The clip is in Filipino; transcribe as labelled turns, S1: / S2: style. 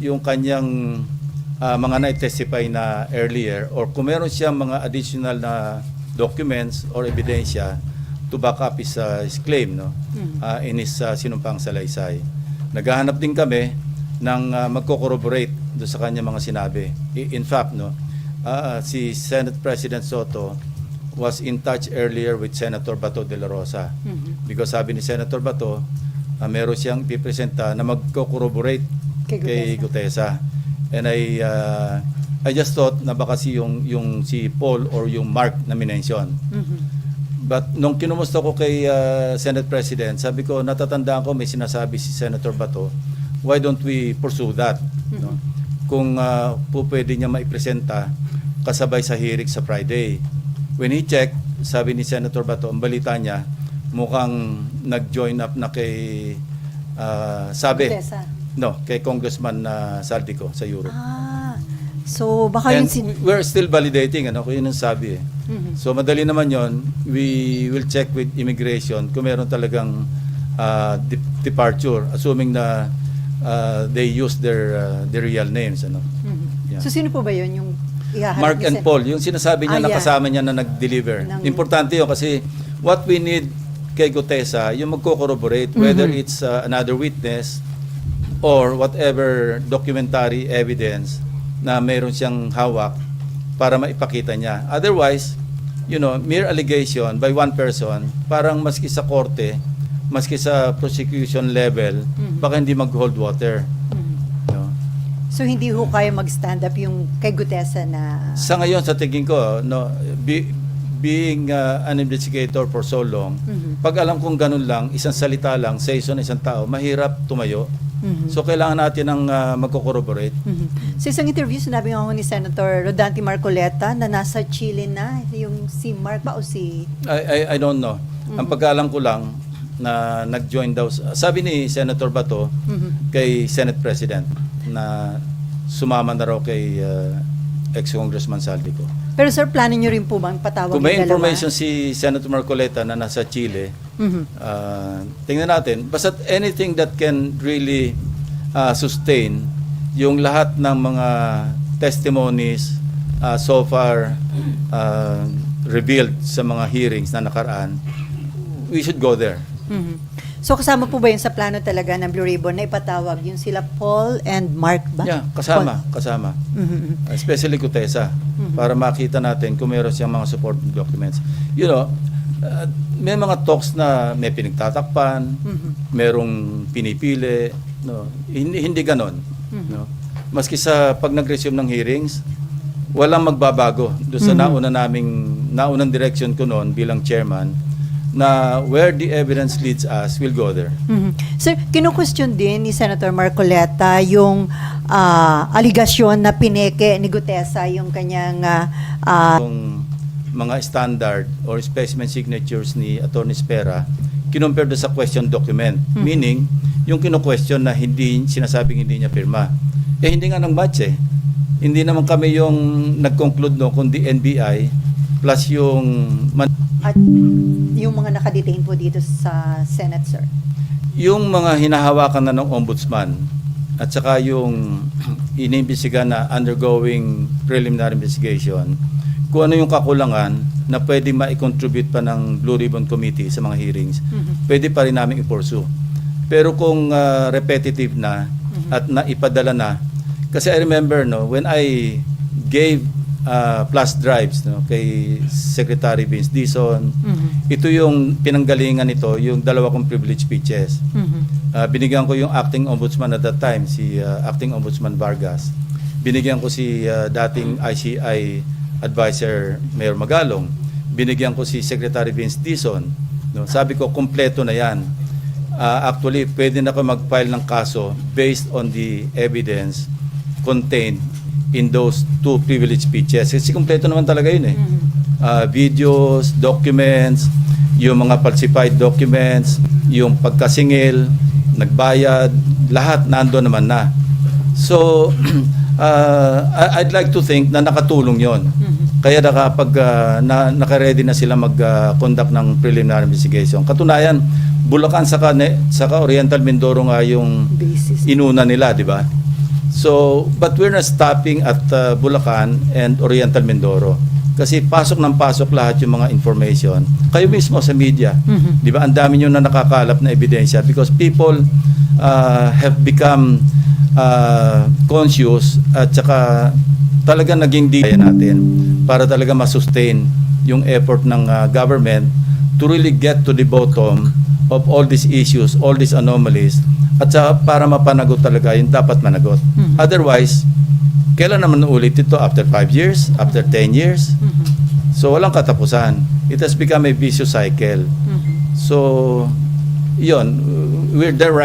S1: yung kanyang mga na-testify na earlier or kung meron siyang mga additional na documents or ebidensya to back up his claim, no, in his sinumpang salaysay. Naghahanap din kami ng magko-corroborate do sa kanya mga sinabi. In fact, no, si Senate President Soto was in touch earlier with Senator Bato de la Rosa because sabi ni Senator Bato, meron siyang ipipresenta na magko-corroborate kay Gutesa. And I just thought na baka yung si Paul or yung Mark na minention. But nung kinumusta ko kay Senate President, sabi ko, natatandaan ko may sinasabi si Senator Bato, why don't we pursue that? No? Kung po pwede niya maipresenta kasabay sa hearing sa Friday. When he checked, sabi ni Senator Bato, ang balita niya, mukhang nag-join up na kay sabi.
S2: Gutesa.
S1: No, kay Congressman Saldico sa Europe.
S2: So baka
S1: And
S2: yun
S1: we're still validating, ano, kung yun ang sabi. So madali naman yon. We will check with immigration kung meron talagang departure, assuming na they use their real names. Ano. Yeah.
S2: So sino po ba yun yung ihahanap
S1: Mark
S2: ni
S1: and Paul, yung sinasabi niya na
S2: yeah.
S1: kasama niya na nag-deliver. Importante yun kasi what we need kay Gutesa, yung magko-corroborate, whether it's another witness or whatever documentary evidence na meron siyang hawak para maipakita niya. Otherwise, you know, mere allegation by one person, parang maski sa korte, maski sa prosecution level, baka hindi mag-hold water. No?
S2: So hindi ho kaya mag-stand up yung kay Gutesa na
S1: Sa ngayon, sa tingin ko, no, being an investigator for so long, pag alam kong ganun lang, isang salita lang, sa isang tao, mahirap tumayo. So kailangan natin ng magko-corroborate.
S2: Sa isang interview, sinabi nga ho ni Senator Rodante Marcoleta na nasa Chile na yung si Mark ba o si...
S1: I don't know. Ang pagkaalam ko lang na nag-join daw, sabi ni Senator Bato kay Senate President na sumama na raw kay ex-Congressman Saldico.
S2: Pero sir, plano nyo rin po bang patawag
S1: Kung may
S2: yung dalawa?
S1: information si Senator Marcoleta na nasa Chile, tingnan natin. Basta anything that can really sustain yung lahat ng mga testimonies so far revealed sa mga hearings na nakaraan, we should go there.
S2: So kasama po ba yun sa plano talaga ng Blue Ribbon na ipatawag yung sila Paul and Mark ba?
S1: Yeah, kasama. Especially Gutesa, para makita natin kung meron siyang mga supporting documents. You know, may mga talks na may pinagtatakpan, merong pinipili, no? Hindi ganon. No? Maski sa pag nag-resume ng hearings, walang magbabago. Doon sa naunang direction ko noon bilang chairman, na where the evidence leads us, we'll go there.
S2: Sir, kinu-question din ni Senator Marcoleta yung aligasyon na pineke ni Gutesa yung kanyang
S1: Yung mga standard or specimen signatures ni Attorney Spera, kinumpare doon sa question document. Meaning, yung kinu-question na sinasabing hindi niya pirma. Hindi nga nang match eh. Hindi naman kami yung nag-conclude no, kundi NBI plus yung...
S2: at yung mga nakadetain po dito sa Senate, sir.
S1: Yung mga hinahawakan na ng ombudsman at saka yung inimbestiga na undergoing preliminary investigation, kung ano yung kakulangan na pwede ma-contribute pa ng Blue Ribbon Committee sa mga hearings, pwede pa rin namin i-pursue. Pero kung repetitive na at naipadala na, kasi I remember no, when I gave plus drives no, kay Secretary Vince Dizon, ito yung pinanggalingan nito, yung dalawa kong privilege speeches. Binigyan ko yung acting ombudsman at that time, si acting ombudsman Vargas. Binigyan ko si dating ICI advisor Mayor Magalong. Binigyan ko si Secretary Vince Dizon. No? Sabi ko, kompleto na yan. Actually, pwede na ako mag-file ng kaso based on the evidence contained in those two privilege speeches. Kasi kompleto naman talaga yun eh. Videos, documents, yung mga falsified documents, yung pagkasingil, nagbayad, lahat nandoon naman na. So, I'd like to think na nakatulong yon. Kaya naka-ready na sila mag-conduct ng preliminary investigation. Katunayan, Bulacan saka Oriental Mindoro nga yung
S2: Basis.
S1: inuna nila, di ba? So, but we're not stopping at Bulacan and Oriental Mindoro. Kasi pasok ng pasok lahat yung mga information. Kayo mismo sa media, di ba? Ang dami nyo na nakakalap na ebidensya because people have become conscious at saka talaga naging daya natin para talaga masustain yung effort ng government to really get to the bottom of all these issues, all these anomalies, at saka para mapanagot talaga yung dapat managot. Otherwise, kailan naman ulit ito? After 5 years? After 10 years? So, walang katapusan. It has become a vicious cycle. So, yun, we're there right